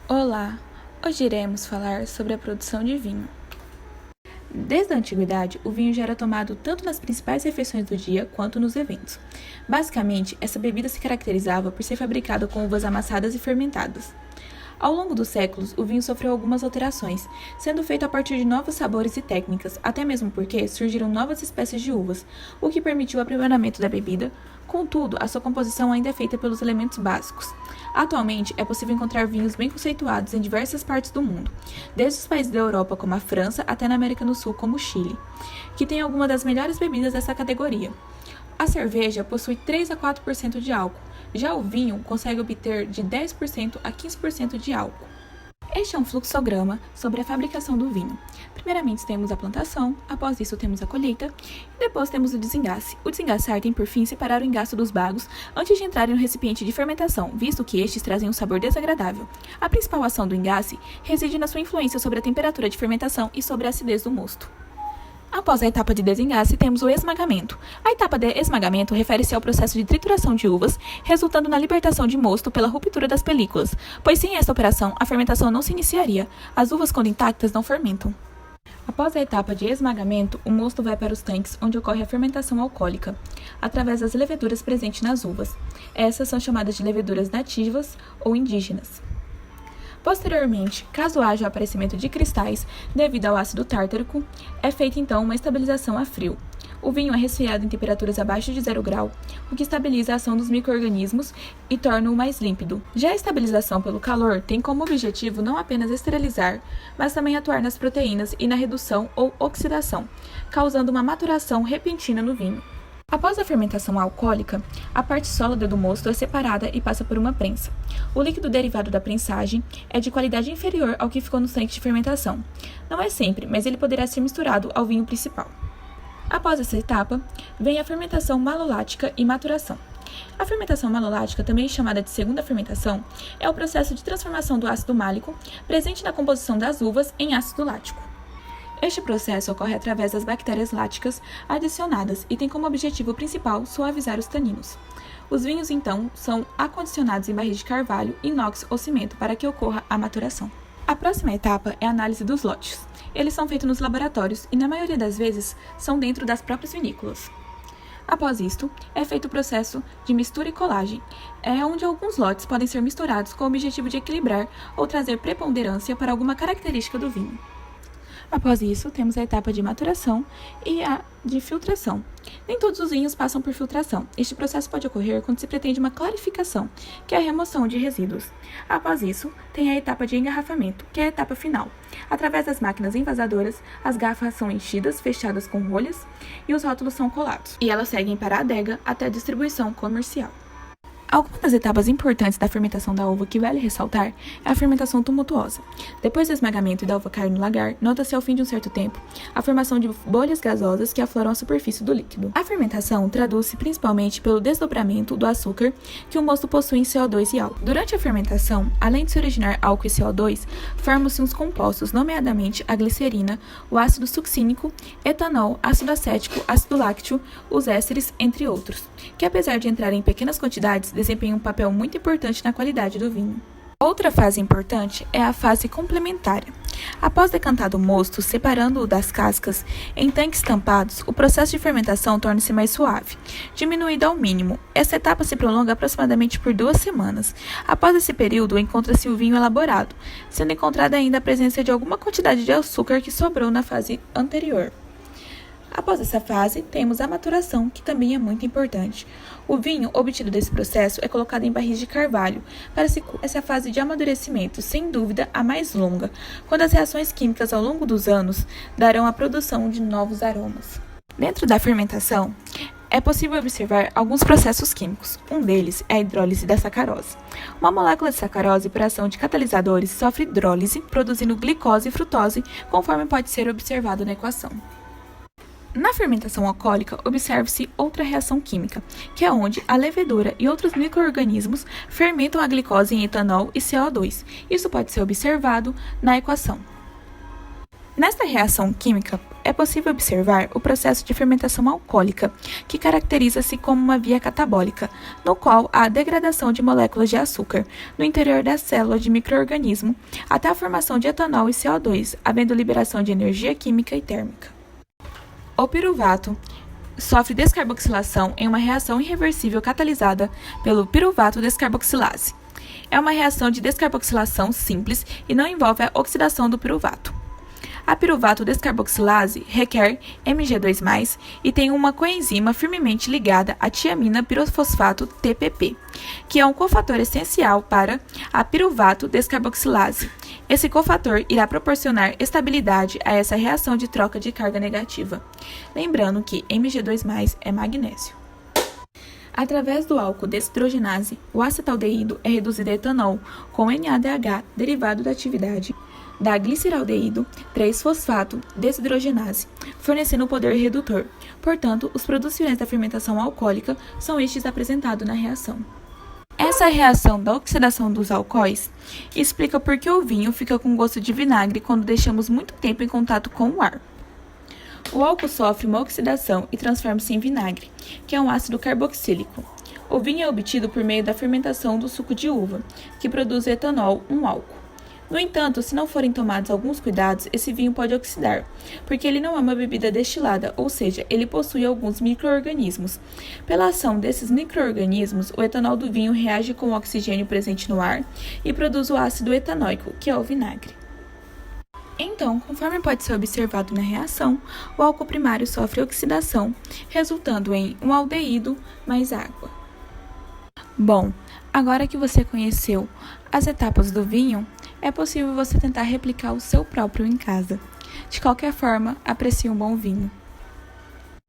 Olá! Hoje iremos falar sobre a produção de vinho. Desde a antiguidade, o vinho já era tomado tanto nas principais refeições do dia quanto nos eventos. Basicamente, essa bebida se caracterizava por ser fabricada com uvas amassadas e fermentadas. Ao longo dos séculos, o vinho sofreu algumas alterações, sendo feito a partir de novos sabores e técnicas, até mesmo porque surgiram novas espécies de uvas, o que permitiu o aprimoramento da bebida. Contudo, a sua composição ainda é feita pelos elementos básicos. Atualmente, é possível encontrar vinhos bem conceituados em diversas partes do mundo, desde os países da Europa como a França até na América do Sul como o Chile, que tem algumas das melhores bebidas dessa categoria. A cerveja possui 3 a 4% de álcool, já o vinho consegue obter de 10% a 15% de álcool. Este é um fluxograma sobre a fabricação do vinho. Primeiramente temos a plantação, após isso temos a colheita e depois temos o desengace. O desengaçar tem por fim separar o engaço dos bagos antes de entrarem no recipiente de fermentação, visto que estes trazem um sabor desagradável. A principal ação do engace reside na sua influência sobre a temperatura de fermentação e sobre a acidez do mosto. Após a etapa de desengace, temos o esmagamento. A etapa de esmagamento refere-se ao processo de trituração de uvas, resultando na libertação de mosto pela ruptura das películas, pois sem esta operação, a fermentação não se iniciaria. As uvas, quando intactas, não fermentam. Após a etapa de esmagamento, o mosto vai para os tanques, onde ocorre a fermentação alcoólica, através das leveduras presentes nas uvas. Essas são chamadas de leveduras nativas ou indígenas. Posteriormente, caso haja o aparecimento de cristais devido ao ácido tártarico, é feita então uma estabilização a frio. O vinho é resfriado em temperaturas abaixo de 0 grau, o que estabiliza a ação dos micro-organismos e torna-o mais límpido. Já a estabilização pelo calor tem como objetivo não apenas esterilizar, mas também atuar nas proteínas e na redução ou oxidação, causando uma maturação repentina no vinho. Após a fermentação alcoólica, a parte sólida do mosto é separada e passa por uma prensa. O líquido derivado da prensagem é de qualidade inferior ao que ficou nos tanques de fermentação. Não é sempre, mas ele poderá ser misturado ao vinho principal. Após essa etapa, vem a fermentação malolática e maturação. A fermentação malolática, também chamada de segunda fermentação, é o processo de transformação do ácido málico presente na composição das uvas em ácido lático. Este processo ocorre através das bactérias láticas adicionadas e tem como objetivo principal suavizar os taninos. Os vinhos, então, são acondicionados em barris de carvalho, inox ou cimento para que ocorra a maturação. A próxima etapa é a análise dos lotes. Eles são feitos nos laboratórios e, na maioria das vezes, são dentro das próprias vinícolas. Após isto, é feito o processo de mistura e colagem, onde alguns lotes podem ser misturados com o objetivo de equilibrar ou trazer preponderância para alguma característica do vinho. Após isso, temos a etapa de maturação e a de filtração. Nem todos os vinhos passam por filtração. Este processo pode ocorrer quando se pretende uma clarificação, que é a remoção de resíduos. Após isso, tem a etapa de engarrafamento, que é a etapa final. Através das máquinas envasadoras, as garrafas são enchidas, fechadas com rolhas, e os rótulos são colados. E elas seguem para a adega até a distribuição comercial. Algumas das etapas importantes da fermentação da uva que vale ressaltar é a fermentação tumultuosa. Depois do esmagamento e da uva cair no lagar, nota-se ao fim de um certo tempo a formação de bolhas gasosas que afloram a superfície do líquido. A fermentação traduz-se principalmente pelo desdobramento do açúcar que o mosto possui em CO2 e álcool. Durante a fermentação, além de se originar álcool e CO2, formam-se uns compostos, nomeadamente a glicerina, o ácido succínico, etanol, ácido acético, ácido lácteo, os ésteres, entre outros, que apesar de entrarem em pequenas quantidades, desempenham um papel muito importante na qualidade do vinho. Outra fase importante é a fase complementária. Após decantado o mosto, separando-o das cascas em tanques tampados, o processo de fermentação torna-se mais suave, diminuído ao mínimo. Essa etapa se prolonga aproximadamente por 2 semanas. Após esse período, encontra-se o vinho elaborado, sendo encontrada ainda a presença de alguma quantidade de açúcar que sobrou na fase anterior. Após essa fase, temos a maturação, que também é muito importante. O vinho obtido desse processo é colocado em barris de carvalho, para essa fase de amadurecimento, sem dúvida, a mais longa, quando as reações químicas ao longo dos anos darão a produção de novos aromas. Dentro da fermentação, é possível observar alguns processos químicos. Um deles é a hidrólise da sacarose. Uma molécula de sacarose, por ação de catalisadores, sofre hidrólise, produzindo glicose e frutose, conforme pode ser observado na equação. Na fermentação alcoólica, observa-se outra reação química, que é onde a levedura e outros micro-organismos fermentam a glicose em etanol e CO2. Isso pode ser observado na equação. Nesta reação química, é possível observar o processo de fermentação alcoólica, que caracteriza-se como uma via catabólica, no qual há a degradação de moléculas de açúcar no interior da célula de micro-organismo até a formação de etanol e CO2, havendo liberação de energia química e térmica. O piruvato sofre descarboxilação em uma reação irreversível catalisada pelo piruvato descarboxilase. É uma reação de descarboxilação simples e não envolve a oxidação do piruvato. A piruvato descarboxilase requer Mg2+, e tem uma coenzima firmemente ligada à tiamina pirofosfato TPP, que é um cofator essencial para a piruvato descarboxilase. Esse cofator irá proporcionar estabilidade a essa reação de troca de carga negativa. Lembrando que Mg2+ é magnésio. Através do álcool desidrogenase, o acetaldeído é reduzido a etanol com NADH derivado da atividade da gliceraldeído 3-fosfato desidrogenase, fornecendo o poder redutor. Portanto, os produtos finais da fermentação alcoólica são estes apresentados na reação. Essa reação da oxidação dos alcoóis explica por que o vinho fica com gosto de vinagre quando deixamos muito tempo em contato com o ar. O álcool sofre uma oxidação e transforma-se em vinagre, que é um ácido carboxílico. O vinho é obtido por meio da fermentação do suco de uva, que produz etanol, um álcool. No entanto, se não forem tomados alguns cuidados, esse vinho pode oxidar, porque ele não é uma bebida destilada, ou seja, ele possui alguns micro-organismos. Pela ação desses micro-organismos, o etanol do vinho reage com o oxigênio presente no ar e produz o ácido etanóico, que é o vinagre. Então, conforme pode ser observado na reação, o álcool primário sofre oxidação, resultando em um aldeído mais água. Bom, agora que você conheceu as etapas do vinho, é possível você tentar replicar o seu próprio em casa. De qualquer forma, aprecie um bom vinho.